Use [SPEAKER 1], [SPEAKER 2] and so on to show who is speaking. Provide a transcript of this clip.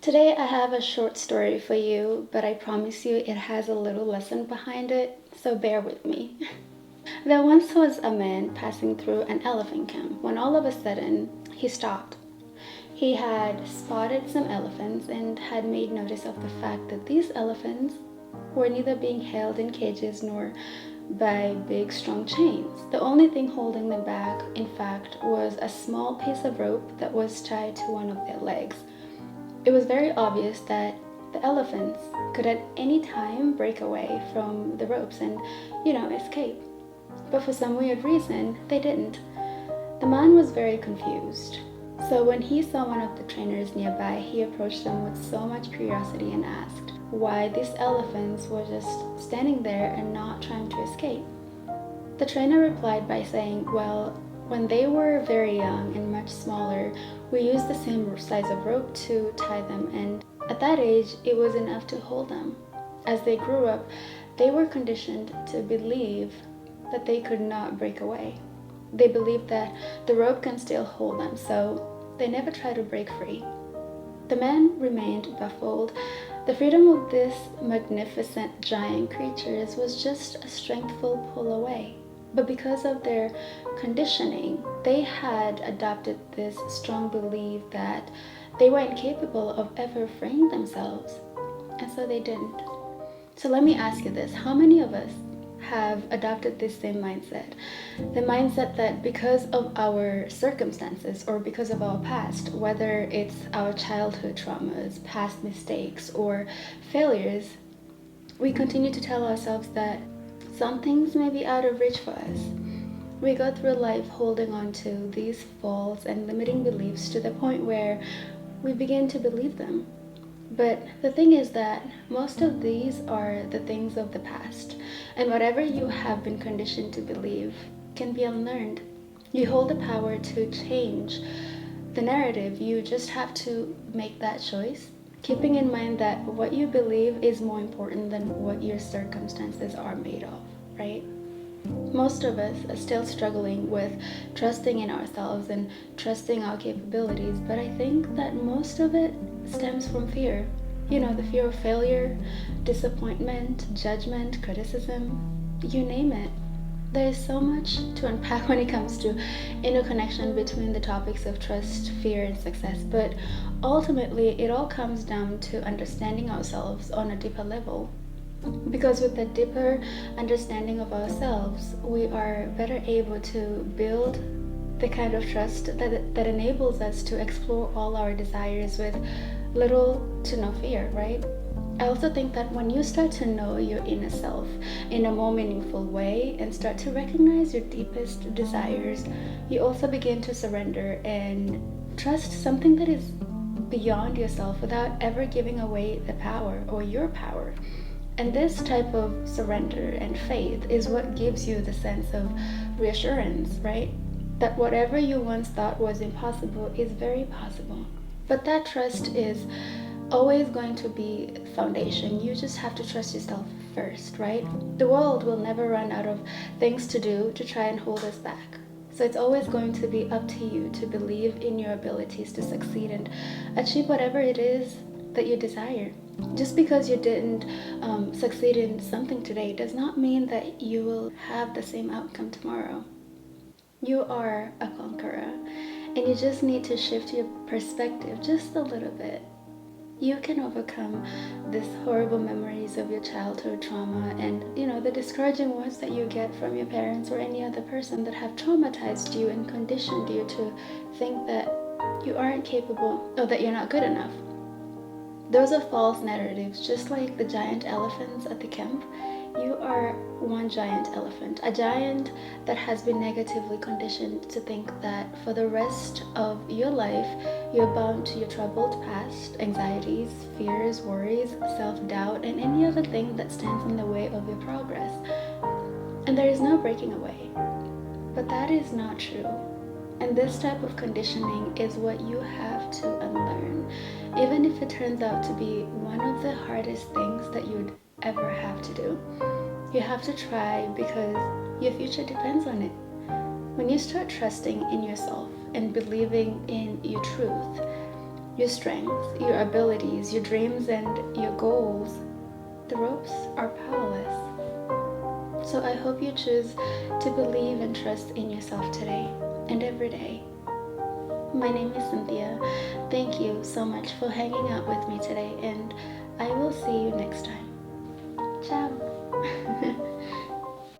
[SPEAKER 1] Today I have a short story for you, but I promise you it has a little lesson behind it, so bear with me. There once was a man passing through an elephant camp when all of a sudden he stopped. He had spotted some elephants and had made notice of the fact that these elephants were neither being held in cages nor by big strong chains. The only thing holding them back, in fact, was a small piece of rope that was tied to one of their legs. It was very obvious that the elephants could at any time break away from the ropes and, escape. But for some weird reason, they didn't. The man was very confused. So when he saw one of the trainers nearby, he approached them with so much curiosity and asked why these elephants were just standing there and not trying to escape. The trainer replied by saying, well, when they were very young and much smaller, we used the same size of rope to tie them, and at that age, it was enough to hold them. As they grew up, they were conditioned to believe that they could not break away. They believed that the rope can still hold them, so they never tried to break free. The man remained baffled. The freedom of these magnificent giant creatures was just a strengthful pull away. But because of their conditioning, they had adopted this strong belief that they were incapable of ever freeing themselves. And so they didn't. So let me ask you this. How many of us have adopted this same mindset? The mindset that because of our circumstances or because of our past, whether it's our childhood traumas, past mistakes, or failures, we continue to tell ourselves that some things may be out of reach for us. We go through life holding on to these false and limiting beliefs to the point where we begin to believe them. But the thing is that most of these are the things of the past, and whatever you have been conditioned to believe can be unlearned. You hold the power to change the narrative. You just have to make that choice, keeping in mind that what you believe is more important than what your circumstances are made of, right? Most of us are still struggling with trusting in ourselves and trusting our capabilities, but I think that most of it stems from fear. The fear of failure, disappointment, judgment, criticism, you name it. There is so much to unpack when it comes to interconnection between the topics of trust, fear, and success, but ultimately it all comes down to understanding ourselves on a deeper level. Because with a deeper understanding of ourselves, we are better able to build the kind of trust that enables us to explore all our desires with little to no fear, right? I also think that when you start to know your inner self in a more meaningful way and start to recognize your deepest desires, you also begin to surrender and trust something that is beyond yourself without ever giving away the power or your power. And this type of surrender and faith is what gives you the sense of reassurance, right? That whatever you once thought was impossible is very possible. But that trust is always going to be foundation. You just have to trust yourself first, right? The world will never run out of things to do to try and hold us back. So it's always going to be up to you to believe in your abilities to succeed and achieve whatever it is that you desire. Just because you didn't succeed in something today does not mean that you will have the same outcome tomorrow. You are a conqueror, and you just need to shift your perspective just a little bit. You can overcome these horrible memories of your childhood trauma and, the discouraging words that you get from your parents or any other person that have traumatized you and conditioned you to think that you aren't capable or that you're not good enough. Those are false narratives, just like the giant elephants at the camp. You are one giant elephant, a giant that has been negatively conditioned to think that for the rest of your life, you're bound to your troubled past, anxieties, fears, worries, self-doubt, and any other thing that stands in the way of your progress. And there is no breaking away. But that is not true. And this type of conditioning is what you have to unlearn, even if it turns out to be one of the hardest things that you'd ever have to do. You have to try because your future depends on it. When you start trusting in yourself and believing in your truth, your strengths, your abilities, your dreams, and your goals, the ropes are powerless. So I hope you choose to believe and trust in yourself today and every day. My name is Cynthia. Thank you so much for hanging out with me today